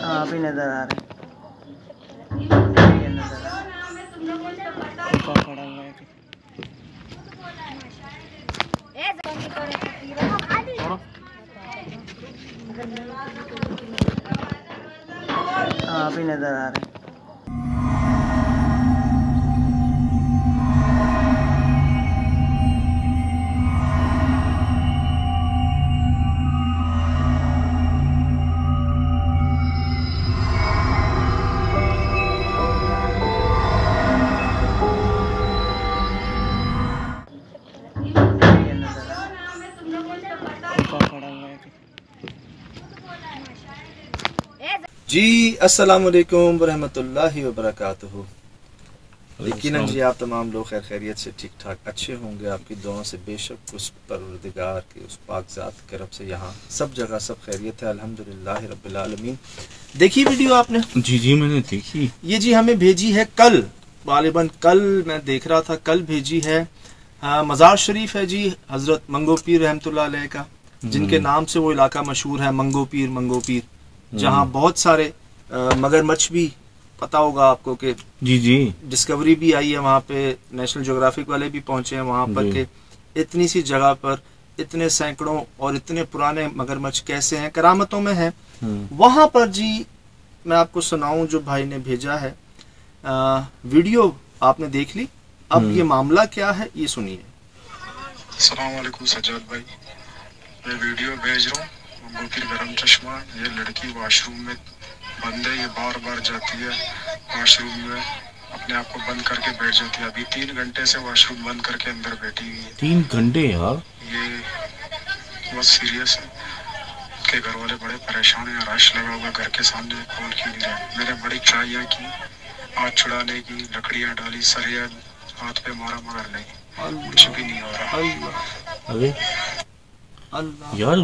हाँ भी नजर आ रहे हाँ भी नजर आ रहे जी अस्सलाम वालेकुम वरहमतुल्लाहि वबरकातुहू। यकीनन जी आप तमाम लोग खैर खैरियत से ठीक ठाक अच्छे होंगे। आपकी दुआओं से बेशक उस परवरदिगार के उस पाक ज़ात की तरफ से यहाँ सब जगह सब खैरियत है, अल्हम्दुलिल्लाह रब्बिल आलमीन। देखी वीडियो आपने? जी मैंने देखी। ये जी हमें भेजी है कल, गालिबन कल मैं देख रहा था, कल भेजी है। मज़ार शरीफ है जी हज़रत मंगो पीर रहमतुल्लाह अलैह का, जिनके नाम से वो इलाका मशहूर है, मंगो पीर, जहाँ बहुत सारे मगरमच्छ भी, पता होगा आपको कि जी डिस्कवरी भी आई है वहाँ पे, नेशनल ज्योग्राफिक वाले भी पहुंचे हैं वहाँ पर कि इतनी सी जगह पर इतने सैकड़ों और इतने पुराने मगरमच्छ कैसे हैं, करामतों में हैं। वहाँ पर जी मैं आपको सुनाऊं, जो भाई ने भेजा है वीडियो आपने देख ली, अब ये मामला क्या है ये सुनिए। अस्सलाम वालेकुम सज्जाद भाई, मैं वीडियो भेज रहा हूँ। मंगोपीर गरम चश्मा, ये लड़की वॉशरूम में बंद है, ये बार बार जाती है वॉशरूम में, अपने आप को बंद करके बैठ जाती है। अभी 3 घंटे से वॉशरूम बंद करके अंदर बैठी हुई है। 3 घंटे यार, ये बहुत सीरियस है। के घर वाले बड़े परेशान हैं, रश लगा हुआ घर के सामने, खोल क्यों नहीं रहे। मैंने बड़ी ट्राइयाँ की, आग छुड़ाने की, लकड़ियाँ डाली, सरिया हाथ पे मारा, मगर नहीं, कुछ भी नहीं हो रहा। अरे यार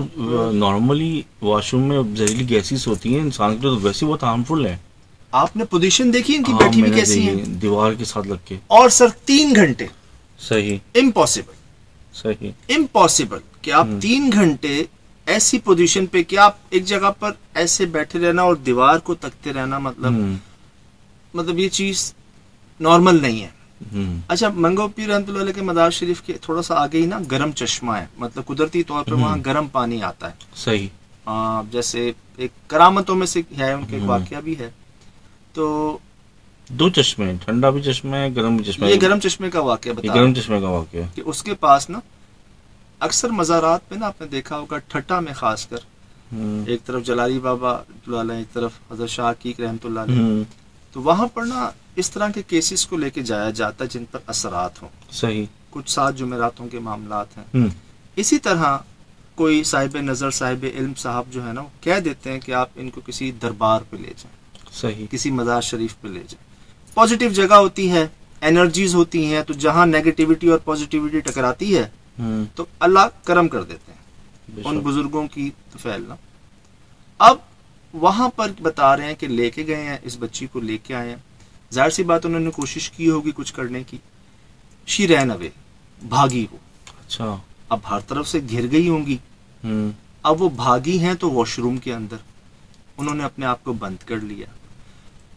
नॉर्मली वॉशरूम में जहरीली गैसेस होती हैं, इंसान के लिए तो वैसे बहुत हार्मफुल है। आपने पोजीशन देखी इनकी बैठी हुई कैसी है? दीवार के साथ लग के। और सर 3 घंटे, सही, इम्पॉसिबल कि आप 3 घंटे ऐसी पोजीशन पे, कि आप एक जगह पर ऐसे बैठे रहना और दीवार को तकते रहना, मतलब ये चीज नॉर्मल नहीं है। अच्छा, मंगो पीर रहमतुल्लाह अलैह के मज़ार शरीफ के थोड़ा सा आगे ही ना गरम चश्मा है, मतलब कुदरती तौर पे वहाँ गरम पानी आता है। सही, जैसे एक करामतों में से है, उनके एक वाकया भी है। तो 2 चश्मे, ठंडा भी चश्मा है, गरम भी चश्मा है। ये गरम चश्मे का वाकया बता, गरम चश्मे का वाकया कि उसके पास ना अक्सर मज़ारात पे ना आपने देखा होगा, ठट्टा में खासकर, एक तरफ जलाली बाबा रहमतुल्लाह, एक तरफ हज़रत शाह अकीक रहमतुल्लाह अलैह, तो वहां पर ना इस तरह के केसेस को लेके जाया जाता है जिन पर असरात हों। सही, कुछ 7 जुमेरातों के मामलात हैं। इसी तरह कोई साहिब नज़र, साहिब इल्म साहब जो है ना, वो कह देते हैं कि आप इनको किसी दरबार पे ले जाएं, सही, किसी मज़ार शरीफ पे ले जाएं। पॉजिटिव जगह होती है, एनर्जीज होती हैं, तो जहाँ नेगेटिविटी और पॉजिटिविटी टकराती है तो अल्लाह करम कर देते हैं उन बुजुर्गों की तो फैलना। अब वहां पर बता रहे हैं कि लेके गए हैं, इस बच्ची को लेके आए हैं, जाहिर सी बात उन्होंने कोशिश की होगी कुछ करने की, शी रैन अवे, भागी हो। अच्छा, अब हर तरफ से घिर गई होंगी, अब वो भागी हैं तो वॉशरूम के अंदर उन्होंने अपने आप को बंद कर लिया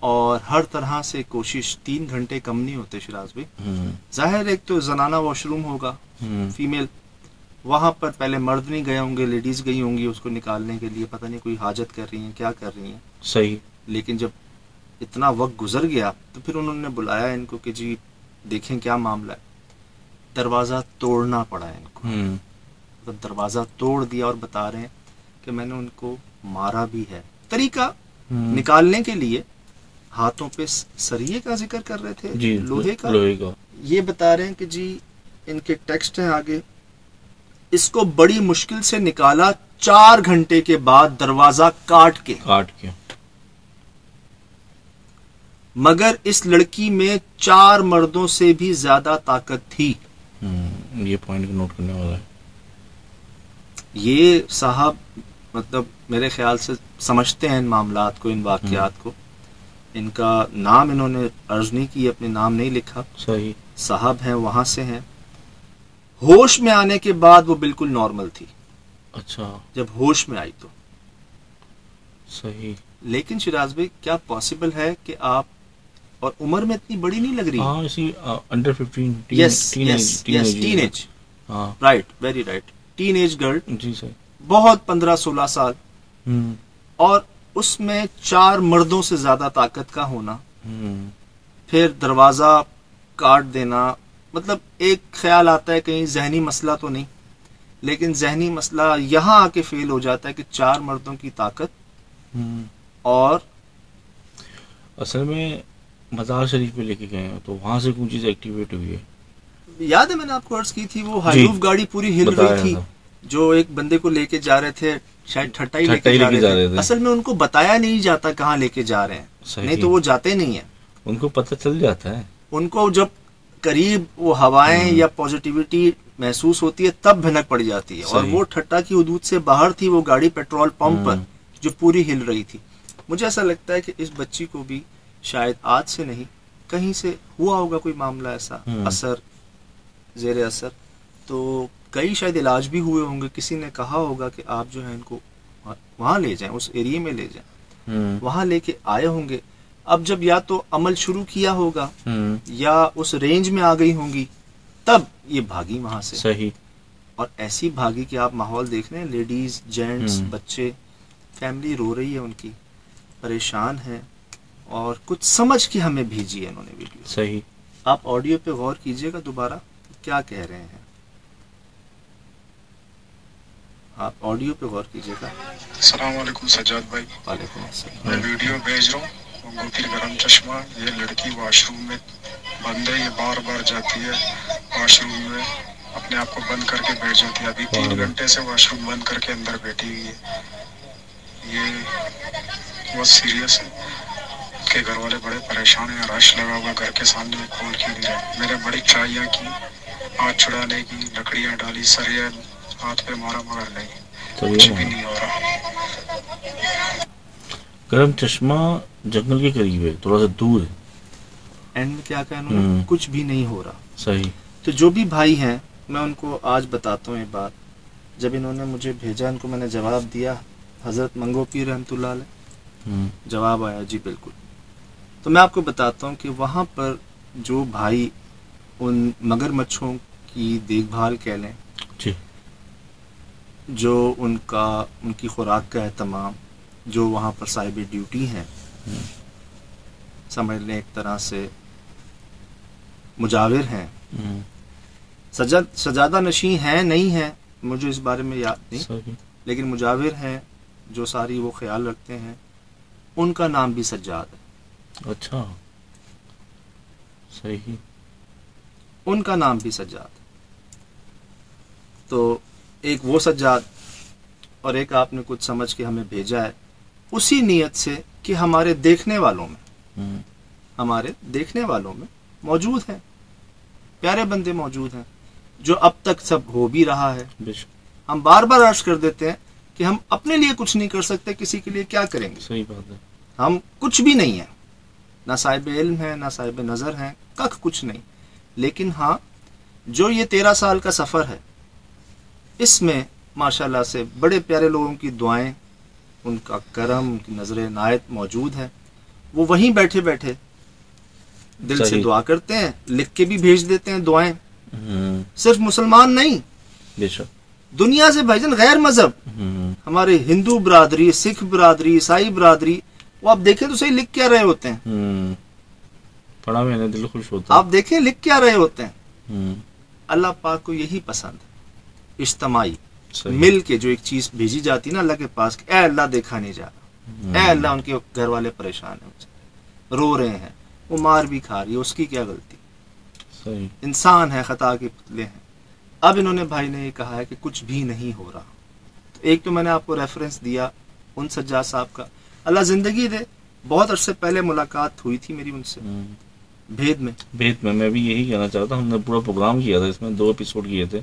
और हर तरह से कोशिश, 3 घंटे कम नहीं होते शिराज भाई। जाहिर एक तो जनाना वॉशरूम होगा, फीमेल, वहां पर पहले मर्द नहीं गए होंगे, लेडीज गई होंगी उसको निकालने के लिए, पता नहीं कोई हाजत कर रही हैं, क्या कर रही हैं। सही, लेकिन जब इतना वक्त गुजर गया तो फिर उन्होंने बुलाया इनको कि जी देखें क्या मामला है। दरवाज़ा तोड़ना पड़ा इनको, तो दरवाज़ा तोड़ दिया और बता रहे हैं कि मैंने उनको मारा भी है। तरीका निकालने के लिए हाथों पे सरिये का जिक्र कर रहे थे, जी, लोहे का। ये बता रहे हैं कि जी इनके टेक्स्ट हैं आगे, इसको बड़ी मुश्किल से निकाला 4 घंटे के बाद, दरवाजा काट के, मगर इस लड़की में 4 मर्दों से भी ज्यादा ताकत थी। ये पॉइंट नोट करने वाला है। ये साहब मतलब मेरे ख्याल से समझते हैं इन मामलात को, इन वाकयात को। इनका नाम इन्होंने अर्ज नहीं की, अपने नाम नहीं लिखा। सही, साहब हैं, वहां से हैं। ہوش میں آنے کے بعد وہ بالکل نارمل تھی. اچھا جب ہوش میں آئی تو. صحیح. لیکن شراز بھائی کیا پاسبل ہے کہ آپ, اور عمر میں اتنی بڑی نہیں لگ رہی. ہاں اسی انڈر 15. Yes teenage. ہاں right, very right. Teenage girl, جی سر. بہت 15-16 سال, اور اس میں 4 مردوں سے زیادہ طاقت کا ہونا, پھر دروازہ کاٹ دینا. مطلب ایک خیال آتا ہے کہیں ذہنی مسئلہ تو نہیں, لیکن ذہنی مسئلہ یہاں آ کے فیل ہو جاتا ہے کہ 4 مردوں کی طاقت. اور اصل میں مزار شریف پہ لے کے گئے ہیں تو وہاں سے کوئی چیز ایکٹیویٹ ہوئی ہے. یاد ہے میں نے آپ کو عرض کی تھی وہ ہائیروف گاڑی پوری ہل رہی تھی, جو ایک بندے کو لے کے جا رہے تھے, شاید ٹھٹائی لے کے جا رہے تھے. اصل میں ان کو بتایا نہیں جاتا کہاں لے کے جا رہے ہیں, نہیں تو وہ جاتے نہیں ہیں. ان کو پتہ چل جاتا ہے. ان کو جب قریب وہ ہوائیں یا پازیٹیوٹی محسوس ہوتی ہے تب بھنک پڑ جاتی ہے. اور وہ ٹھٹا کی حدود سے باہر تھی وہ گاڑی پیٹرول پمپ پر جو پوری ہل رہی تھی. مجھے ایسا لگتا ہے کہ اس بچی کو بھی شاید آج سے نہیں کہیں سے ہوا ہوگا کوئی معاملہ ایسا, اثر, زیر اثر. تو کئی شاید علاج بھی ہوئے ہوں گے, کسی نے کہا ہوگا کہ آپ جو ہے ان کو وہاں لے جائیں, اس ایریے میں لے جائیں, وہاں لے کے آئے ہوں گے. اب جب یا تو عمل شروع کیا ہوگا یا اس رینج میں آ گئی ہوں گی تب یہ بھاگی وہاں سے. صحیح. اور ایسی بھاگی کہ آپ ماحول دیکھ رہے ہیں, لیڈیز, جینٹس, بچے, فیملی رو رہی ہے ان کی, پریشان ہے, اور کچھ سمجھ کے ہمیں بھیجی ہے انہوں نے ویڈیو. صحیح. آپ آڈیو پہ غور کیجئے گا دوبارہ کیا کہہ رہے ہیں. آپ آڈیو پہ غور کیجئے گا. السلام علیکم سجاد بھائی. وعلیکم السلام. میں ویڈیو بھیج رہا ہوں گوپیر گرم چشمہ. یہ لڑکی واش روم میں بند ہے, یہ بار بار جاتی ہے واش روم میں, اپنے آپ کو بند کر کے بیٹھ جاتی ہے. ابھی 3 گھنٹے سے واش روم بند کر کے اندر بیٹھی ہوئی ہے. یہ بہت سیریس ہے. کے گھر والے بڑے پریشان ہیں, رش لگا ہوا گھر کے سامنے, کھول کیوں نہیں رہے. میں نے بڑی ٹرائیاں کی ہاتھ چھڑانے کی, لکڑیاں ڈالی, سریا ہاتھ پہ مارا, مگر نہیں, کچھ بھی نہیں ہو رہا. گرم چشمہ جنگل کے قریب ہے, تھوڑا سا دور ہے. اینڈ میں کیا کہنا, کچھ بھی نہیں ہو رہا. صحیح. تو جو بھی بھائی ہیں میں ان کو آج بتاتا ہوں یہ بات. جب انہوں نے مجھے بھیجا, ان کو میں نے جواب دیا, حضرت منگو پیر رحمۃ اللہ علیہ, جواب آیا جی بالکل. تو میں آپ کو بتاتا ہوں کہ وہاں پر جو بھائی ان مگر مچھوں کی دیکھ بھال کہہ لیں, جی, جو ان کی خوراک کا اہتمام, جو وہاں پر صاحب ڈیوٹی ہیں, سمجھ لیں ایک طرح سے مجاور ہیں, سجادہ نشین ہیں نہیں ہیں مجھے اس بارے میں یاد نہیں, لیکن مجاور ہیں جو ساری وہ خیال رکھتے ہیں, ان کا نام بھی سجاد ہے. اچھا, صحیح. ان کا نام بھی سجاد. تو ایک وہ سجاد اور ایک آپ نے کچھ سمجھ کے ہمیں بھیجا ہے, اسی نیت سے کہ ہمارے دیکھنے والوں میں موجود ہیں پیارے بندے, موجود ہیں جو اب تک سب ہو بھی رہا ہے. ہم بار بار عرض کر دیتے ہیں کہ ہم اپنے لیے کچھ نہیں کر سکتے, کسی کے لیے کیا کریں گے. صحیح بات ہے. ہم کچھ بھی نہیں ہیں, نہ صاحب علم ہیں, نہ صاحب نظر ہیں, کچھ نہیں. لیکن ہاں, جو یہ 13 سال کا سفر ہے, اس میں ماشاءاللہ سے بڑے پیارے لوگوں کی دعائیں, ان کا کرم, ان کی نظر عنایت موجود ہے. وہ وہیں بیٹھے بیٹھے دل سے دعا کرتے ہیں, لکھ کے بھی بھیج دیتے ہیں دعائیں. صرف مسلمان نہیں, بے شک دنیا سے بھائی جان غیر مذہب, ہمارے ہندو برادری, سکھ برادری, عیسائی برادری, وہ آپ دیکھیں تو صحیح لکھ کیا رہے ہوتے ہیں. پڑھا میں نے, دل خوش ہوتا. آپ دیکھیں لکھ کیا رہے ہوتے ہیں. اللہ پاک کو یہی پسند ہے, اجتماعی مل کے جو ایک چیز بھیجی جاتی ہے نا اللہ کے پاس, کہ اے اللہ دیکھا نہیں جا رہا, اے اللہ ان کے گھر والے پریشان ہیں, رو رہے ہیں, وہ مار بھی کھا رہی ہے, اس کی کیا غلطی. صحیح. انسان ہے, خطا کے پتلے ہیں. اب انہوں نے بھائی نے یہ کہا ہے کہ کچھ بھی نہیں ہو رہا. تو ایک تو میں نے آپ کو ریفرنس دیا ان سجاد صاحب کا, اللہ زندگی دے, بہت عرصے پہلے ملاقات ہوئی تھی میری ان سے بھید میں. میں بھی یہی کہنا چاہتا ہوں, ہم نے پورا پروگرام کیا تھا, اس میں 2 ایپیسوڈ کیے تھے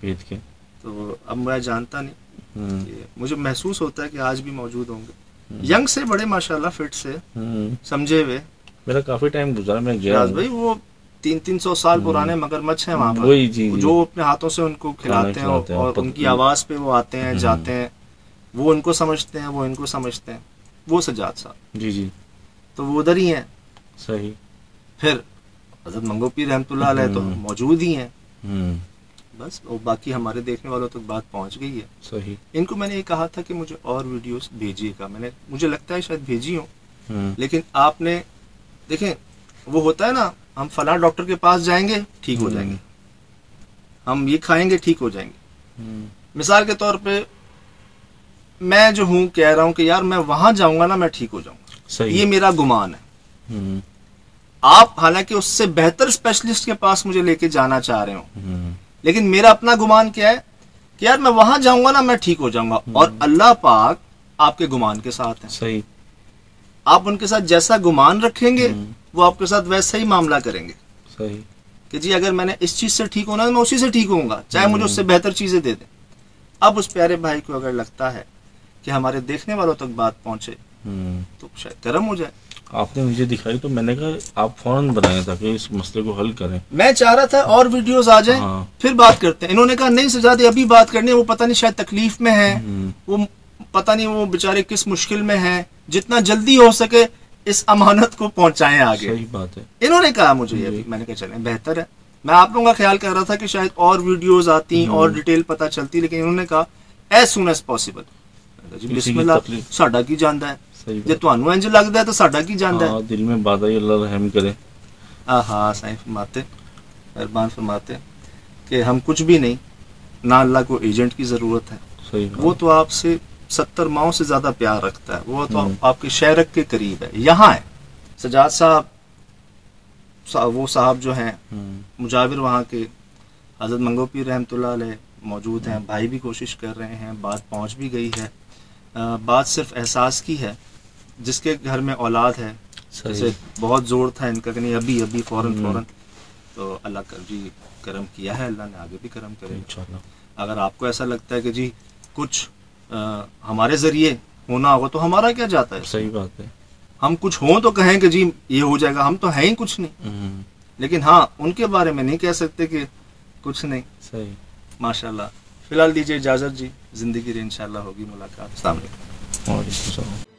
بھید کے. تو اب میں جانتا نہیں, مجھے محسوس ہوتا ہے کہ آج بھی موجود ہوں گے. ینگ سے بڑے ماشاءاللہ, فٹ سے, سمجھے ہوئے. میرا کافی ٹائم گزارا, میں گیا بھائی وہ 300 साल पुराने मगरमच्छ हैं वहाँ वही पर, जी, जी। जो अपने हाथों से उनको खिलाते हैं और उनकी आवाज़ पे वो आते हैं जाते हैं, वो उनको समझते हैं, वो इनको समझते हैं, वो सजाद साहब जी जी तो वो उधर ही हैं। सही। फिर हज़रत मंगो पीर रहमतुल्लाह अलैह तो मौजूद ही हैं, बस। और बाकी हमारे देखने वालों तक बात पहुंच गई है। सही। इनको मैंने ये कहा था कि मुझे और वीडियोस भेजिएगा, मुझे लगता है शायद भेजी हो, लेकिन आपने देखें वो होता है ना, हम फलां डॉक्टर के पास जाएंगे ठीक हो जाएंगे, हम ये खाएंगे ठीक हो जाएंगे। मिसाल के तौर पे मैं जो हूँ कह रहा हूँ कि यार मैं वहां जाऊंगा ना मैं ठीक हो जाऊंगा, ये मेरा गुमान है। आप हालांकि उससे बेहतर स्पेशलिस्ट के पास मुझे लेके जाना चाह रहे हो, लेकिन मेरा अपना गुमान क्या है कि यार मैं वहां जाऊंगा ना मैं ठीक हो जाऊंगा, और अल्लाह पाक आपके गुमान के साथ है। सही। आप उनके साथ जैसा गुमान रखेंगे वो आपके साथ वैसा ही मामला करेंगे। सही। कि जी अगर मैंने इस चीज से ठीक होना है मैं उसी से ठीक होऊंगा, चाहे मुझे उससे बेहतर चीजें दे दें। अब उस प्यारे भाई को अगर लगता है कि हमारे देखने वालों तक बात पहुंचे तो शायद कर्म हो जाए। आपने मुझे दिखाई तो मैंने कहा आप फौरन बनाएं ताकि इस मसले को हल करें। मैं चाह रहा था और वीडियोस आ जाएं, फिर बात करते हैं। इन्होंने कहा नहीं सजाद अभी बात करनी है, वो पता नहीं शायद तकलीफ में है, वो पता नहीं वो बेचारे किस मुश्किल में हैं, जितना जल्दी हो सके इस अमानत को पहुंचाएं आगे। सही बात है। इन्होंने कहा मुझे ये भी, मैंने कहा चलें बेहतर है। मैं आप लोगों का ख्याल कर रहा था कि शायद और वीडियोस आती और डिटेल पता चलती, लेकिन इन्होंने कहा एज सुन एज पॉसिबल। जी बिस्मिल्लाह, साडा की जानदा है, जे तुहानू इंज लगदा है तो साडा की जानदा है। दिल में बात आई, अल्लाह रहम करे। हाँ साईं फरमाते, मेहरबान फरमाते कि हम कुछ भी नहीं, ना अल्लाह को एजेंट की जरूरत है। सही। वो तो आपसे 70 माओं से ज्यादा प्यार रखता है, वो तो आपके शहरक के करीब है, यहाँ है। सजाद साहब वो साहब जो हैं मुजाविर वहाँ के, हजरत मंगो पीर रहमतुल्लाह अलैह मौजूद हैं, भाई भी कोशिश कर रहे हैं, बात पहुँच भी गई है। बात सिर्फ एहसास की है, जिसके घर में औलाद है, जैसे बहुत जोर था इनका कि नहीं अभी अभी फौरन, तो अल्लाह का जी करम किया है, अल्लाह ने आगे भी करम करे इंशाअल्लाह। अगर आपको ऐसा लगता है कि जी कुछ हमारे जरिए होना होगा तो हमारा क्या जाता है। सही बात है। हम कुछ हों तो कहें कि जी ये हो जाएगा, हम तो हैं ही कुछ नहीं, लेकिन हाँ उनके बारे में नहीं कह सकते कि कुछ नहीं। सही। माशाल्लाह। फिलहाल दीजिए इजाजत जी, जिंदगी रे इंशाल्लाह होगी मुलाकात। अस्सलाम वालेकुम। वालेकुम सलाम।